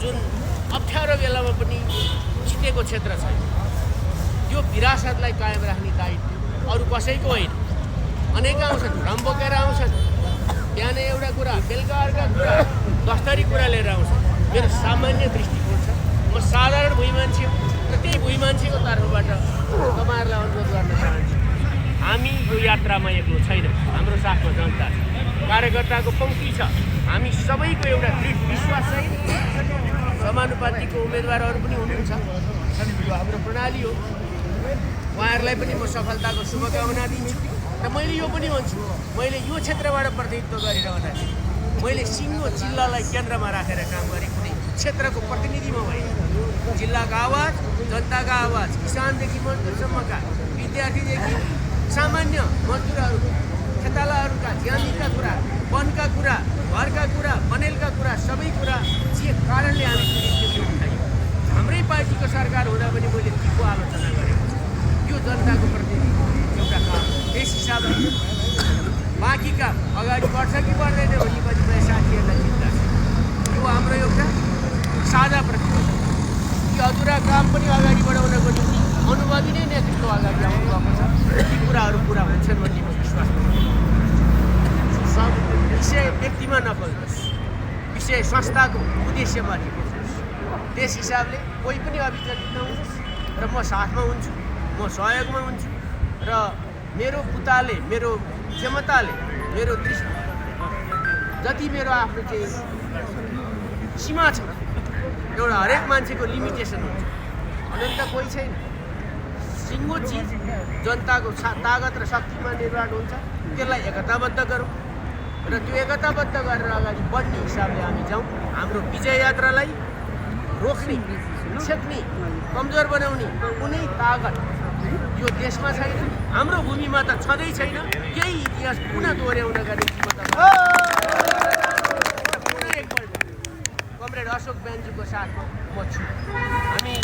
जुन अप्ठ्यारो बेलामा पनि जितेको क्षेत्र छैन। त्यो विरासतलाई कायम राख्ने दायित्व अरू कसैको होइन। अनेक आउँछन्, भ्रम बोकेर आउँछन्, बिहान एउटा कुरा बेलुका अर्का कुरा, दस्तरी कुरा लिएर आउँछन्। मेरो सामान्य दृष्टिकोण छ, म साधारण भुइँ मान्छे हो र त्यही भुइँ मान्छेको तर्फबाट तपाईँहरूलाई अनुरोध गर्न चाहन्छु, हामी यो यात्रामा एक्लो छैन। हाम्रो साथमा जनता छ, कार्यकर्ताको पङ्क्ति छ। हामी सबैको एउटा दृढ विश्वास छ। समानुपातिको उम्मेदवारहरू पनि हुनुहुन्छ, यो हाम्रो प्रणाली हो। उहाँहरूलाई पनि म सफलताको शुभकामना दिन्छु र मैले यो पनि भन्छु, मैले यो क्षेत्रबाट प्रतिनिधित्व गरिरहँदाखेरि मैले सिङ्गो जिल्लालाई केन्द्रमा राखेर काम गरेँ। कुनै क्षेत्रको प्रतिनिधि म होइन। जिल्लाको आवाज, जनताको आवाज, किसानदेखि मजदुरसम्मका, विद्यार्थीदेखि सामान्य मजदुरहरू, खेतालाहरूका, ज्यामीका कुरा, वनका कुरा, घरका कुरा, बनेलका कुरा, सबै कुरा जे कारणले हामी पीडित उठायौँ। हाम्रै पार्टीको सरकार हुँदा पनि मैले तीको आलोचना गरेको छु। यो जनताको प्रति एउटा काम। त्यस हिसाबले बाँकी काम अगाडि बढ्छ कि बढ्दैन भन्ने कतिपय साथीहरूलाई चिन्ता छ। यो हाम्रो एउटा साझा प्रतिबद्धता। ती अधुरा काम पनि अगाडि बढाउनको निम्ति अनुभवी नै नेतृत्व अगाडि आउनुभएको छ। ती कुराहरू पुरा हुन्छन् भन्ने म विश्वास गर्छु। सब विषय व्यक्तिमा नफल्नुहोस्, विषय संस्थाको उद्देश्यमाथि बुझ्नुहोस्। त्यस हिसाबले कोही पनि अविचलित नहुनुहोस् र म साथमा हुन्छु, म सहयोगमा हुन्छु र मेरो बुताले, मेरो क्षमताले, मेरो दृष्टि जति मेरो आफ्नो चाहिँ सीमा छ, एउटा हरेक मान्छेको लिमिटेसन हुन्छ। अनन्त कोही छैन। सिङ्गो चिज जनताको तागत र शक्तिमा निर्माण हुन्छ। त्यसलाई एकताबद्ध गरौँ र त्यो एकताबद्ध गरेर अगाडि बढ्ने हिसाबले हामी जाउँ। हाम्रो विजय यात्रालाई रोक्ने, छेक्ने, कमजोर बनाउने कुनै तागत यो देशमा छैन। हाम्रो भूमिमा त छँदै छैन। केही इतिहास पुनः दोहोऱ्याउनका निम्ति म पुनः एकपल्ट कमरेड अशोक ब्यानर्जीको साथमा म छु। हामी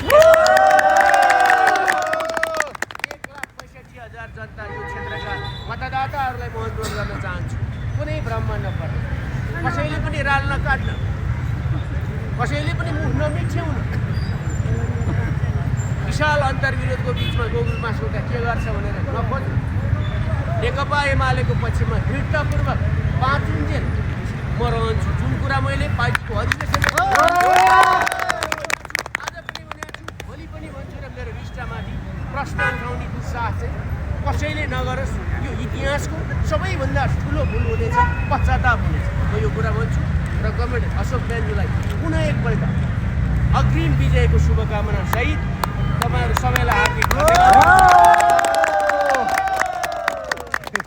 1,65,000 जनता यो क्षेत्रका मतदाताहरूलाई म अनुरोध गर्न चाहन्छु, कुनै भ्रममा नपर्नु, कसैले पनि राल नकाट्न, कसैले पनि मुख नमिठ्याउन। विशाल अन्तर्विरोधको बिचमा गोकुल मासुका के गर्छ भनेर नखोज्नु। नेकपा एमालेको पक्षमा दृढतापूर्वक बाँचुन्जेल म रहन्छु। जुन कुरा मैले पार्टीको अधिवेशनमा आज पनि भनेको छु, भोलि पनि भन्छु र मेरो रिष्टामाथि प्रश्न उठाउने दुस्साहस चाहिँ कसैले नगरोस्। यो इतिहासको सबैभन्दा ठुलो भुल हुनेछ, पश्चाताप हुनेछ। म यो कुरा भन्छु र कमरेड अशोक ब्यानर्जीलाई पुनः एकपल्ट अग्रिम विजयको शुभकामना सहित तपाईँहरू सबैलाई हार्दिक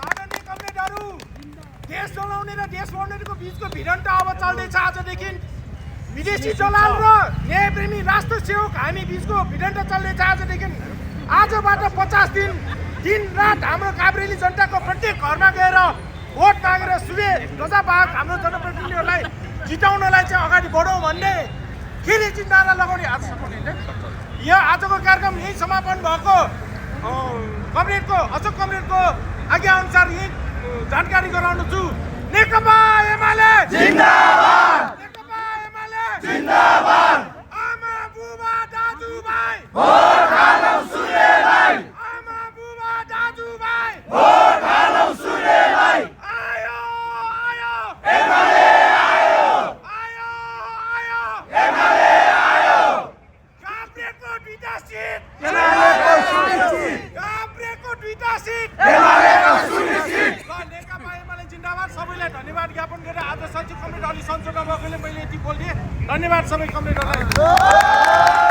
आदरणीय कमरेडहरू, देश चलाउने र देश बनाउनेको बिचको भिडन्त अब चल्दैछ। आजदेखि विदेशी दलाल र न्यायप्रेमी राष्ट्र सेवक हामी बिचको भिडन्त चल्दैछ। आजदेखि आजबाट 50 दिन दिन रात हाम्रो काभ्रेली जनताको प्रत्येक घरमा गएर भोट मागेर सूर्य ध्वजावाहक हाम्रो जनप्रतिनिधिहरूलाई जिताउनलाई चाहिँ अगाडि बढौँ भन्ने फेरि चाहिँ नारा लगाउने आज सफल होइन। यहाँ आजको कार्यक्रम यही समापन भएको कमरेडको अशोक कमरेडको आज्ञाअनुसार यही जानकारी गराउनु छु। नेकपा एमाले जिन्दाबाद, नेकपा एमाले जिन्दाबाद। आमा बुबा दाजुभाइ भोट हालौ सूर्यलाई, आमा बुबा दाजुभाइ भोट हालौ सूर्यलाई। आयो आयो एमाले आयो, आयो आयो एमाले आयो। काभ्रेको दुईटा सिट एमालेको सुनिश्चित, काभ्रेको दुईटा सिट एमालेको सुनिश्चित। नेकपा एमाले जिन्दाबाद। सबैलाई धन्यवाद ज्ञापन गरेर आज सचिव कमरेड अलि सन्चो नभएकोले मैले यति बोलिदिएँ। धन्यवाद सबै कमरेडहरूलाई।